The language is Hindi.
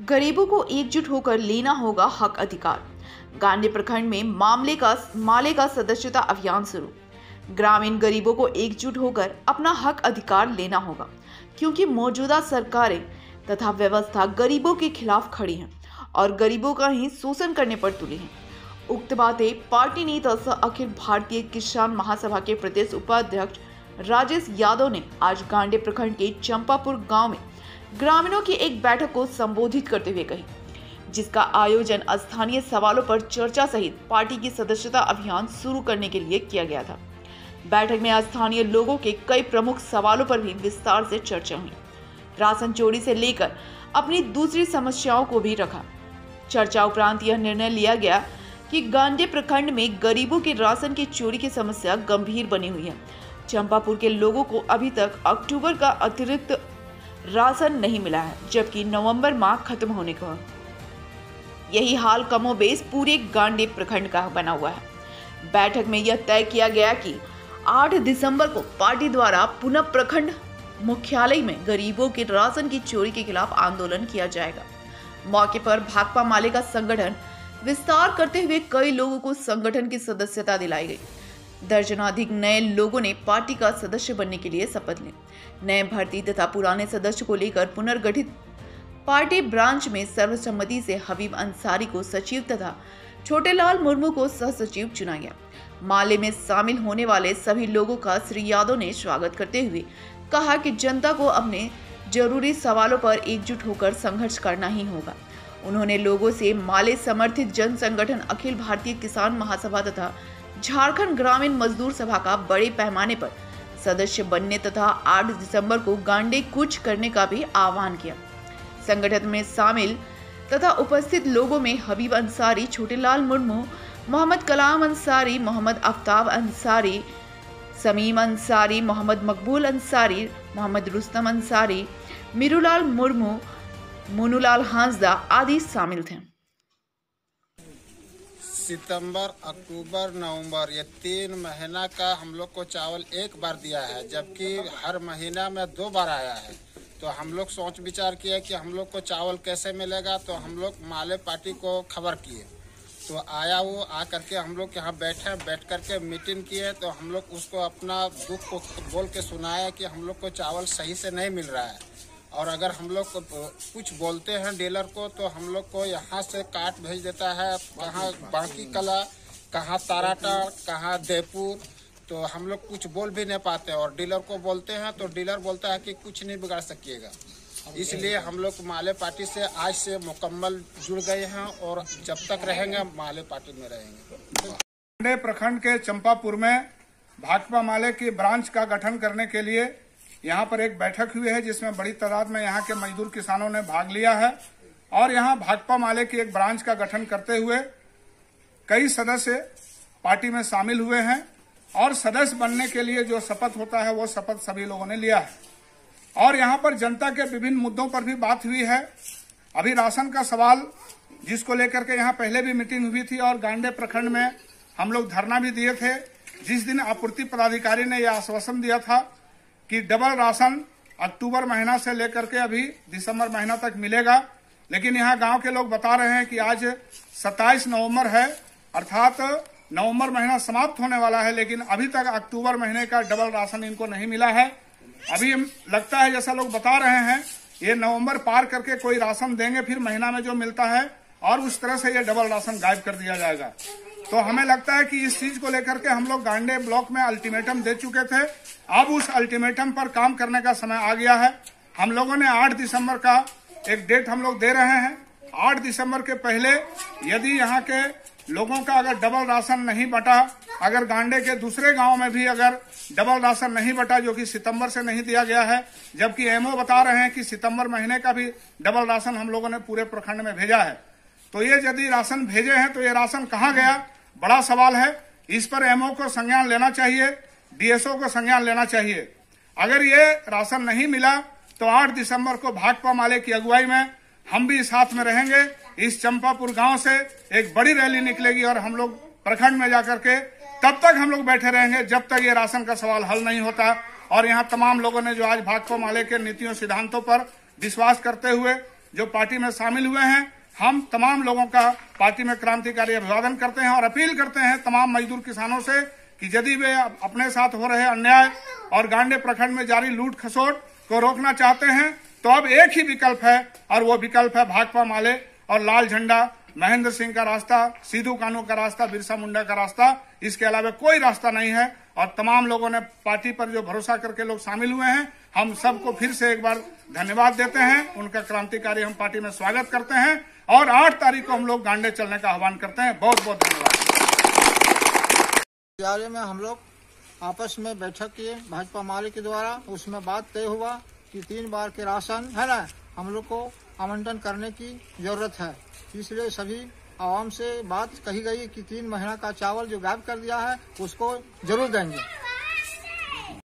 गरीबों को एकजुट होकर लेना होगा हक अधिकार। गांधी प्रखंड में माले का सदस्यता अभियान शुरू। ग्रामीण गरीबों को एकजुट होकर अपना हक अधिकार लेना होगा, क्योंकि मौजूदा सरकारें तथा व्यवस्था गरीबों के खिलाफ खड़ी हैं और गरीबों का ही शोषण करने पर तुली हैं। उक्त बातें पार्टी नेता सह अखिल भारतीय किसान महासभा के प्रदेश उपाध्यक्ष राजेश यादव ने आज गांधी प्रखंड के चंपापुर गांव में ग्रामीणों की एक बैठक को संबोधित करते हुए कही, जिसका आयोजन स्थानीय सवालों पर चर्चा सहित पार्टी की सदस्यता अभियान शुरू करने के लिए किया गया था। बैठक में स्थानीय लोगों के कई प्रमुख सवालों पर भी विस्तार से चर्चा हुई। राशन चोरी से लेकर अपनी दूसरी समस्याओं को भी रखा। चर्चा उपरांत यह निर्णय लिया गया कि गांधी प्रखंड में गरीबों के राशन की चोरी की समस्या गंभीर बनी हुई है। चंपापुर के लोगों को अभी तक अक्टूबर का अतिरिक्त राशन नहीं मिला है, जबकि नवंबर माह खत्म होने को है। यही हाल कमोबेश पूरे गांधी प्रखंड का बना हुआ है। बैठक में यह तय किया गया कि 8 दिसंबर को पार्टी द्वारा पुनः प्रखंड मुख्यालय में गरीबों के राशन की चोरी के खिलाफ आंदोलन किया जाएगा। मौके पर भाकपा माले का संगठन विस्तार करते हुए कई लोगों को संगठन की सदस्यता दिलाई गई। दर्जनाधिक नए लोगों ने पार्टी का सदस्य बनने के लिए शपथ ली। नए भर्ती तथा पुराने सदस्य को लेकर पुनर्गठित पार्टी ब्रांच में सर्वसम्मति से हबीब अंसारी को सचिव तथा छोटेलाल मुर्मू को सह सचिव चुना गया। माले में शामिल होने वाले सभी लोगों का श्री यादव ने स्वागत करते हुए कहा कि जनता को अपने जरूरी सवालों पर एकजुट होकर संघर्ष करना ही होगा। उन्होंने लोगों से माले समर्थित जन संगठन अखिल भारतीय किसान महासभा तथा झारखंड ग्रामीण मजदूर सभा का बड़े पैमाने पर सदस्य बनने तथा 8 दिसंबर को गांधी कूच करने का भी आह्वान किया। संगठन में शामिल तथा उपस्थित लोगों में हबीब अंसारी, छोटेलाल मुर्मू, मोहम्मद कलाम अंसारी, मोहम्मद आफ्ताब अंसारी, समीम अंसारी, मोहम्मद मकबूल अंसारी, मोहम्मद रुस्तम अंसारी, मीरूलाल मुर्मू, मुनुलाल हांसदा आदि शामिल थे। सितंबर, अक्टूबर, नवंबर ये 3 महीना का हम लोग को चावल एक बार दिया है, जबकि हर महीना में 2 बार आया है। तो हम लोग सोच विचार किए कि हम लोग को चावल कैसे मिलेगा, तो हम लोग माले पार्टी को खबर किए। तो आया वो आ करके हम लोग यहाँ बैठ करके मीटिंग किए। तो हम लोग उसको अपना दुख को बोल के सुनाया कि हम लोग को चावल सही से नहीं मिल रहा है, और अगर हम लोग को कुछ बोलते हैं डीलर को तो हम लोग को यहाँ से काट भेज देता है, कहाँ बाकी कला, कहाँ ताराटा, कहाँ देवपुर। तो हम लोग कुछ बोल भी नहीं पाते, और डीलर को बोलते हैं तो डीलर बोलता है कि कुछ नहीं बिगाड़ सकिएगा। इसलिए हम लोग माले पार्टी से आज से मुकम्मल जुड़ गए हैं, और जब तक रहेंगे माले पार्टी में रहेंगे। गांधी प्रखंड के चंपापुर में भाकपा माले की ब्रांच का गठन करने के लिए यहाँ पर एक बैठक हुई है, जिसमें बड़ी तादाद में यहाँ के मजदूर किसानों ने भाग लिया है। और यहाँ भाकपा माले की एक ब्रांच का गठन करते हुए कई सदस्य पार्टी में शामिल हुए हैं, और सदस्य बनने के लिए जो शपथ होता है वो शपथ सभी लोगों ने लिया है। और यहाँ पर जनता के विभिन्न मुद्दों पर भी बात हुई है। अभी राशन का सवाल, जिसको लेकर के यहाँ पहले भी मीटिंग हुई थी, और गांधी प्रखंड में हम लोग धरना भी दिए थे, जिस दिन आपूर्ति पदाधिकारी ने यह आश्वासन दिया था कि डबल राशन अक्टूबर महीना से लेकर के अभी दिसंबर महीना तक मिलेगा। लेकिन यहाँ गांव के लोग बता रहे हैं कि आज 27 नवंबर है, अर्थात नवंबर महीना समाप्त होने वाला है, लेकिन अभी तक अक्टूबर महीने का डबल राशन इनको नहीं मिला है। अभी लगता है, जैसा लोग बता रहे हैं, ये नवंबर पार करके कोई राशन देंगे, फिर महीना में जो मिलता है, और उस तरह से ये डबल राशन गायब कर दिया जाएगा। तो हमें लगता है कि इस चीज को लेकर के हम लोग गांधी ब्लॉक में अल्टीमेटम दे चुके थे। अब उस अल्टीमेटम पर काम करने का समय आ गया है। हम लोगों ने 8 दिसंबर का एक डेट हम लोग दे रहे हैं। 8 दिसंबर के पहले यदि यहाँ के लोगों का अगर डबल राशन नहीं बटा, अगर गांधी के दूसरे गांव में भी अगर डबल राशन नहीं बटा, जो कि सितंबर से नहीं दिया गया है, जबकि एमओ बता रहे हैं कि सितंबर महीने का भी डबल राशन हम लोगों ने पूरे प्रखंड में भेजा है। तो ये यदि राशन भेजे हैं तो ये राशन कहाँ गया, बड़ा सवाल है। इस पर एमओ को संज्ञान लेना चाहिए, डीएसओ को संज्ञान लेना चाहिए। अगर ये राशन नहीं मिला तो 8 दिसंबर को भाकपा माले की अगुवाई में हम भी साथ में रहेंगे। इस चंपापुर गांव से एक बड़ी रैली निकलेगी, और हम लोग प्रखंड में जाकर के तब तक हम लोग बैठे रहेंगे जब तक ये राशन का सवाल हल नहीं होता। और यहाँ तमाम लोगों ने जो आज भाकपा माले के नीतियों सिद्धांतों पर विश्वास करते हुए जो पार्टी में शामिल हुए हैं, हम तमाम लोगों का पार्टी में क्रांतिकारी अभिवादन करते हैं और अपील करते हैं तमाम मजदूर किसानों से कि यदि वे अपने साथ हो रहे अन्याय और गांडे प्रखंड में जारी लूट खसोट को रोकना चाहते हैं तो अब एक ही विकल्प है और वो विकल्प है भाकपा माले और लाल झंडा, महेंद्र सिंह का रास्ता, सिद्धू कानू का रास्ता, बिरसा मुंडा का रास्ता। इसके अलावा कोई रास्ता नहीं है। और तमाम लोगों ने पार्टी पर जो भरोसा करके लोग शामिल हुए हैं, हम सबको फिर से एक बार धन्यवाद देते हैं। उनका क्रांतिकारी हम पार्टी में स्वागत करते हैं और 8 तारीख को हम लोग गांडे चलने का आह्वान करते हैं। बहुत बहुत धन्यवाद। कार्य में हम लोग आपस में बैठक किए भाजपा माले के द्वारा। उसमें बात तय हुआ कि 3 बार के राशन है ना, हम लोग को आवंटन करने की जरूरत है। इसलिए सभी आवाम से बात कही गई कि 3 महीना का चावल जो गायब कर दिया है उसको जरूर देंगे।